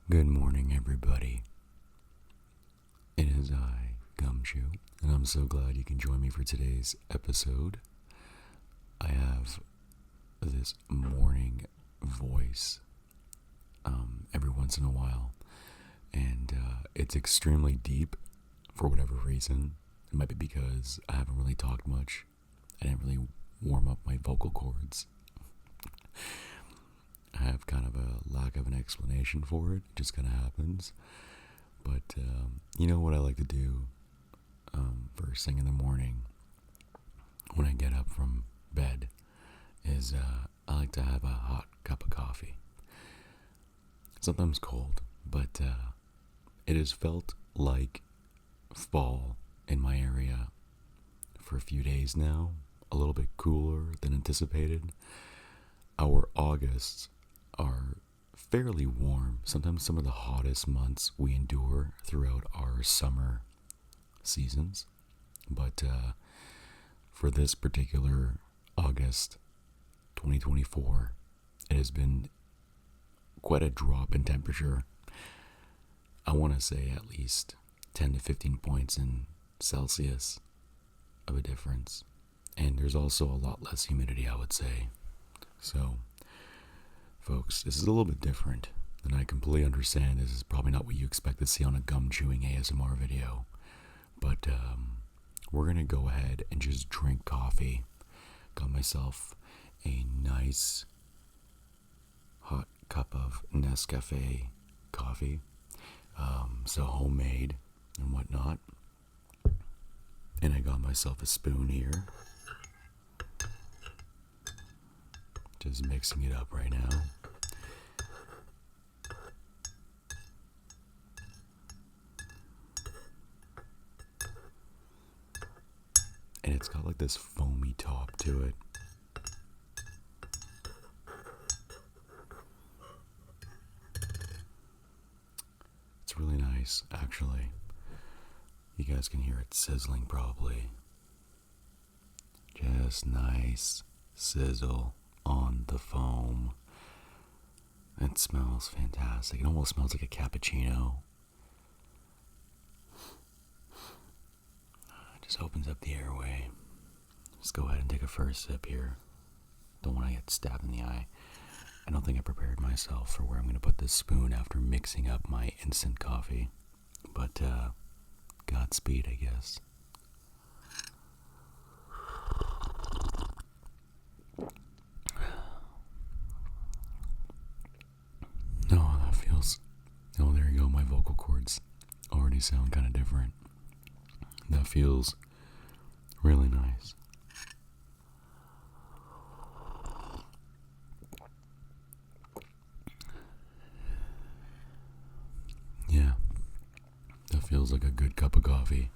Good morning, everybody. It is I, GumChu, and I'm so glad you can join me for today's episode. I have this morning voice every once in a while, and it's extremely deep for whatever reason. It might be because I haven't really talked much. I didn't really warm up my vocal cords. I have kind of a lack of an explanation for it. It just kind of happens. But you know what I like to do first thing in the morning when I get up from bed is I like to have a hot cup of coffee. Sometimes cold, but it has felt like fall in my area for a few days now. A little bit cooler than anticipated. Our Augusts are fairly warm, sometimes some of the hottest months we endure throughout our summer seasons. But for this particular August 2024, it has been quite a drop in temperature. I want to say at least 10 to 15 points in Celsius of a difference. And there's also a lot less humidity, I would say. So, folks, this is a little bit different, and I completely understand this is probably not what you expect to see on a gum chewing ASMR video, but we're going to go ahead and just drink coffee. Got myself a nice hot cup of Nescafe coffee, so homemade and whatnot, and I got myself a spoon here. Just mixing it up right now. And it's got like this foamy top to it. It's really nice, actually. You guys can hear it sizzling probably. Just nice sizzle on the foam. It smells fantastic. It almost smells like a cappuccino. It just opens up the airway. Let's go ahead and take a first sip here. Don't want to get stabbed in the eye. I don't think I prepared myself for where I'm going to put this spoon after mixing up my instant coffee. But Godspeed, I guess. No, that feels... Oh, there you go. My vocal cords already sound kind of different. That feels really nice. Yeah, that feels like a good cup of coffee.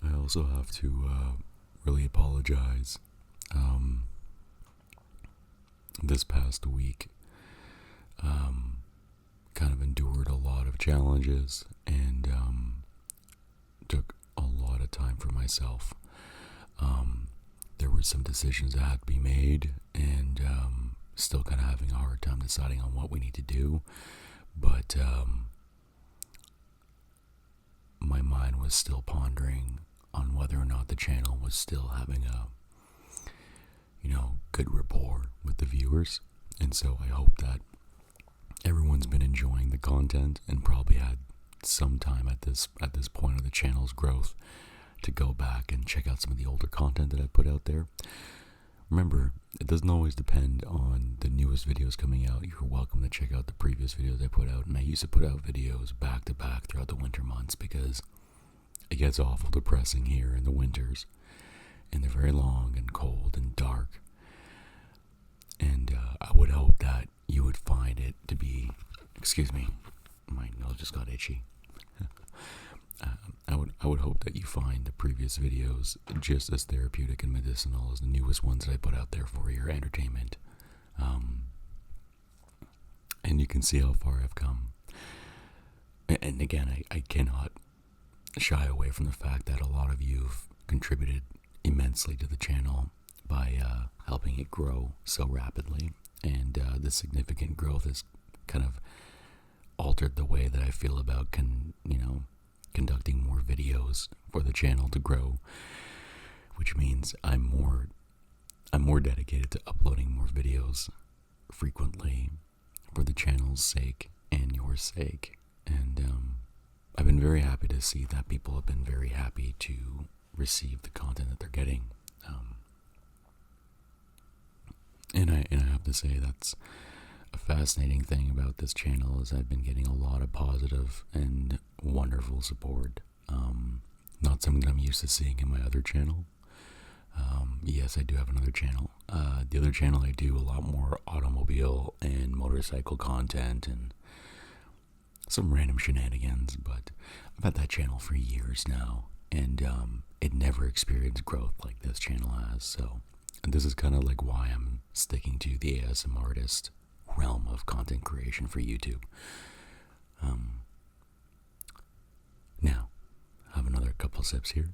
I also have to really apologize. This past week, kind of endured a lot of challenges and took a lot of time for myself. There were some decisions that had to be made, and still kind of having a hard time deciding on what we need to do. But my mind was still pondering on whether or not the channel was still having a, good rapport with the viewers. And so I hope that everyone's been enjoying the content and probably had some time at this point of the channel's growth to go back and check out some of the older content that I put out there. Remember, it doesn't always depend on the newest videos coming out. You're welcome to check out the previous videos I put out. And I used to put out videos back to back throughout the winter months because it gets awful depressing here in the winters. And they're very long and cold and dark. And I would hope that you would find it to be... Excuse me, my nose just got itchy. I would hope that you find the previous videos just as therapeutic and medicinal as the newest ones that I put out there for your entertainment. And you can see how far I've come. And again, I cannot shy away from the fact that a lot of you've contributed immensely to the channel by helping it grow so rapidly, and the significant growth has kind of altered the way that I feel about conducting more videos for the channel to grow, which means I'm more dedicated to uploading more videos frequently for the channel's sake and your sake. And I've been very happy to see that people have been very happy to receive the content that they're getting. And I have to say that's a fascinating thing about this channel, is I've been getting a lot of positive and wonderful support. Not something that I'm used to seeing in my other channel. Yes, I do have another channel. The other channel, I do a lot more automobile and motorcycle content and some random shenanigans, but I've had that channel for years now, and it never experienced growth like this channel has. So, and this is kind of like why I'm sticking to the ASM artist realm of content creation for YouTube. Now, I have another couple sips here.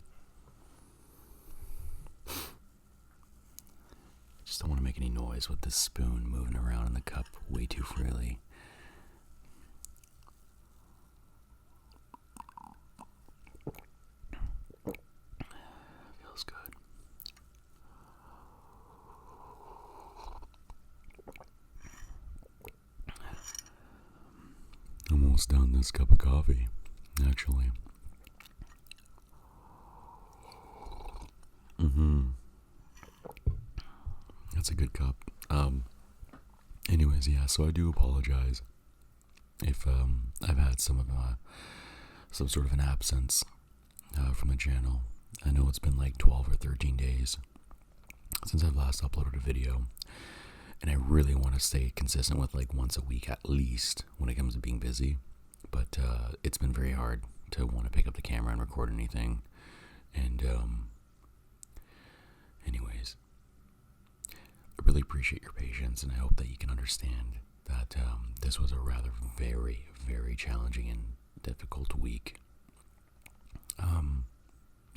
Just don't want to make any noise with this spoon moving around in the cup way too freely. Feels good. Almost done this cup of coffee, actually. That's a good cup. Anyways, yeah, so I do apologize if I've had some sort of an absence from the channel. I know it's been like 12 or 13 days since I've last uploaded a video, and I really want to stay consistent with like once a week at least when it comes to being busy, but it's been very hard to want to pick up the camera and record anything. And anyways, I really appreciate your patience, and I hope that you can understand that this was a rather very, very challenging and difficult week.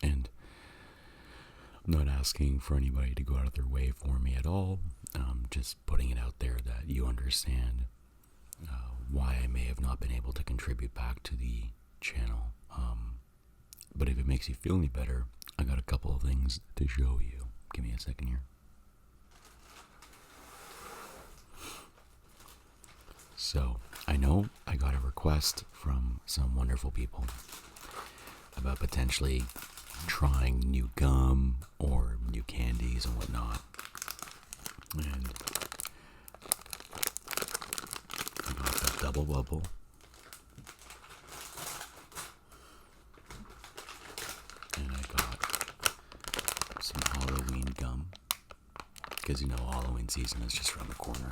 And I'm not asking for anybody to go out of their way for me at all. Just putting it out there that you understand why I may have not been able to contribute back to the channel. But if it makes you feel any better, I got a couple of things to show you. Give me a second here. So, I know I got a request from some wonderful people about potentially trying new gum or new candies and whatnot. And I got the Double Bubble. And I got some Halloween gum, because you know Halloween season is just around the corner.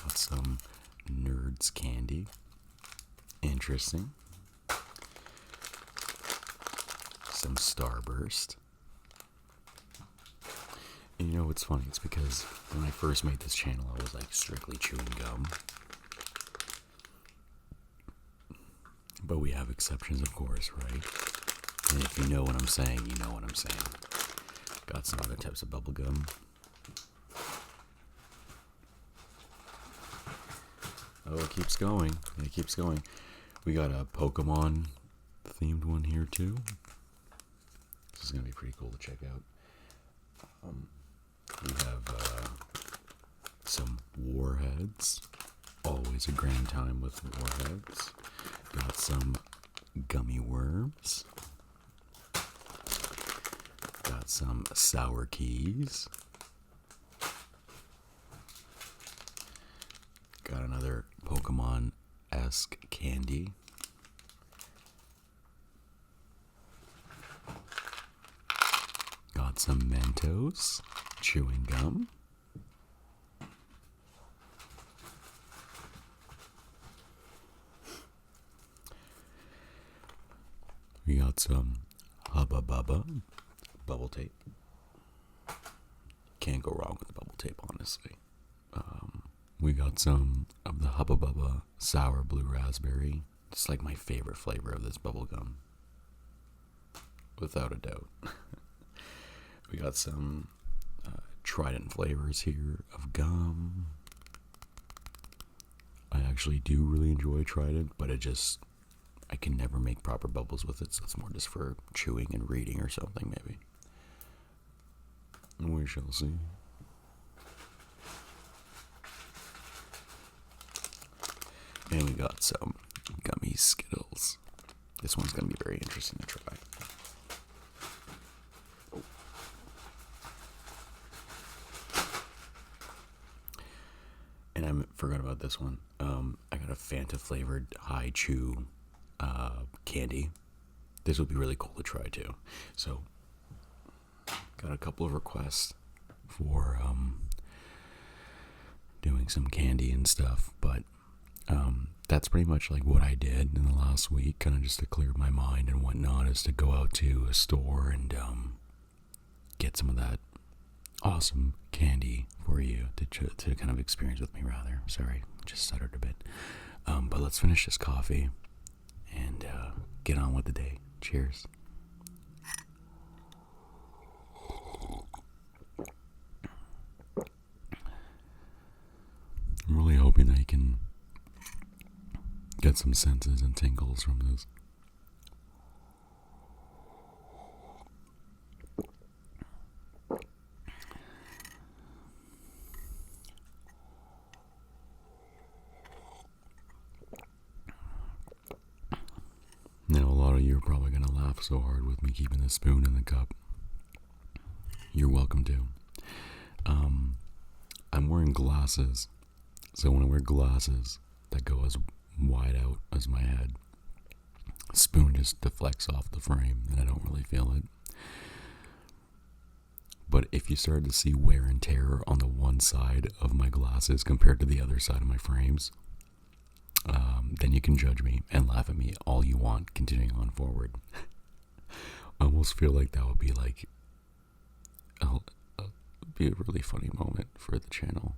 Got some Nerds candy. Interesting. Some Starburst. And you know what's funny? It's because when I first made this channel, I was like strictly chewing gum. But we have exceptions, of course, right? And if you know what I'm saying, you know what I'm saying. Got some other types of bubble gum. Oh, it keeps going. It keeps going. We got a Pokemon themed one here too. This is gonna be pretty cool to check out. We have some Warheads. Always a grand time with Warheads. Got some gummy worms. Got some sour keys. Got another Pokemon-esque candy. Got some Mentos chewing gum. We got some Hubba Bubba bubble tape. Can't go wrong with the bubble tape, honestly. We got some the Hubba Bubba Sour Blue Raspberry. It's like my favorite flavor of this bubble gum, without a doubt. We got some Trident flavors here of gum. I actually do really enjoy Trident, but I can never make proper bubbles with it, so it's more just for chewing and reading or something, maybe. We shall see. And we got some gummy Skittles. This one's going to be very interesting to try. And I forgot about this one. I got a Fanta flavored high chew candy. This would be really cool to try too. So, got a couple of requests for doing some candy and stuff, but that's pretty much like what I did in the last week, kind of just to clear my mind and whatnot, is to go out to a store and get some of that awesome candy for you to kind of experience with me, rather. Sorry, just stuttered a bit. But let's finish this coffee and get on with the day. Cheers. I'm really hoping I can get some senses and tingles from this. Now, a lot of you are probably going to laugh so hard with me keeping the spoon in the cup. You're welcome to. I'm wearing glasses, so when I wear glasses that go as wide out as my head, the spoon just deflects off the frame and I don't really feel it. But if you start to see wear and tear on the one side of my glasses compared to the other side of my frames, then you can judge me and laugh at me all you want, continuing on forward. I almost feel like that would be like be a really funny moment for the channel.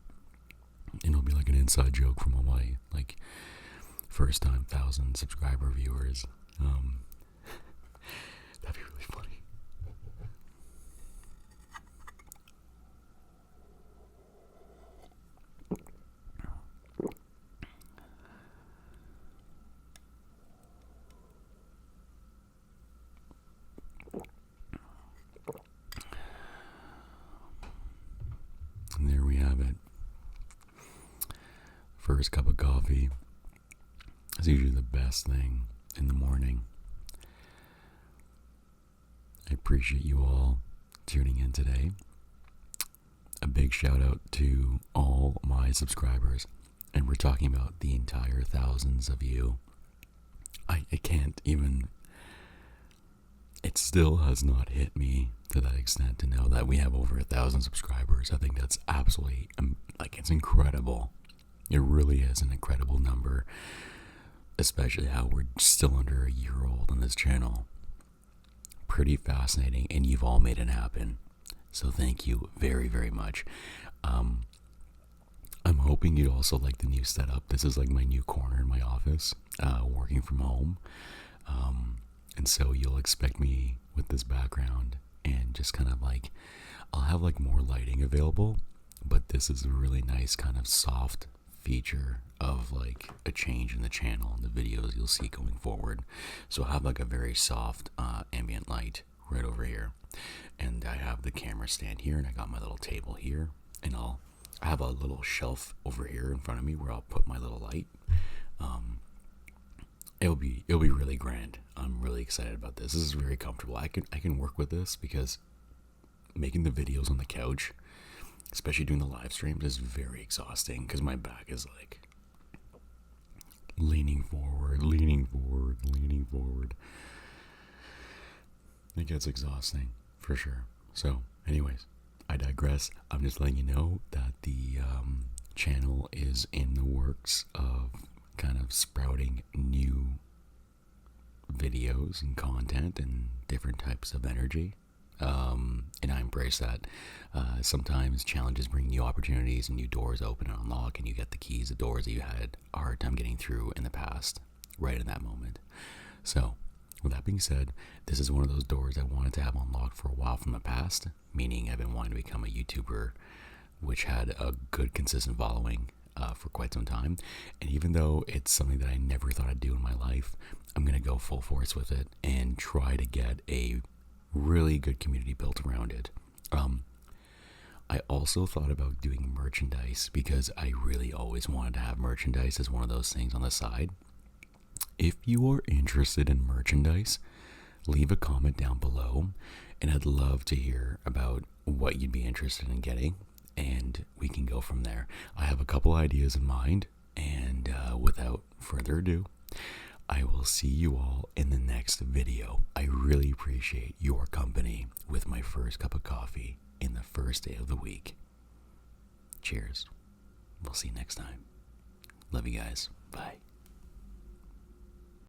And it'll be like an inside joke from all my like first time 1,000 subscriber viewers. That'd be really funny. And there we have it. First cup of coffee is usually the best thing in the morning. I appreciate you all tuning in today. A big shout out to all my subscribers. And we're talking about the entire thousands of you. I can't even... It still has not hit me to that extent to know that we have over 1,000 subscribers. I think that's absolutely, it's incredible. It really is an incredible number, especially how we're still under a year old on this channel. Pretty fascinating, and you've all made it happen. So thank you very, very much. I'm hoping you'd also like the new setup. This is like my new corner in my office, working from home. And so you'll expect me with this background and just kind of like, I'll have like more lighting available, but this is a really nice kind of soft feature of like a change in the channel and the videos you'll see going forward. So I have like a very soft ambient light right over here, and I have the camera stand here, and I got my little table here, and I have a little shelf over here in front of me where I'll put my little light. It'll be really grand. I'm really excited about this. This is very comfortable. I can work with this because making the videos on the couch, especially doing the live streams, is very exhausting because my back is like leaning forward. It gets exhausting for sure. So anyways, I digress. I'm just letting you know that the channel is in the works of kind of sprouting new videos and content and different types of energy. And I embrace that. Sometimes challenges bring new opportunities and new doors open and unlock, and you get the keys to doors that you had a hard time getting through in the past, right in that moment. So, with that being said, this is one of those doors I wanted to have unlocked for a while from the past, meaning I've been wanting to become a YouTuber, which had a good, consistent following for quite some time. And even though it's something that I never thought I'd do in my life, I'm going to go full force with it and try to get a really good community built around it. I also thought about doing merchandise because I really always wanted to have merchandise as one of those things on the side. If you are interested in merchandise, leave a comment down below, and I'd love to hear about what you'd be interested in getting, and we can go from there. I have a couple ideas in mind, and without further ado, I will see you all in the next video. I really appreciate your company with my first cup of coffee in the first day of the week. Cheers. We'll see you next time. Love you guys. Bye.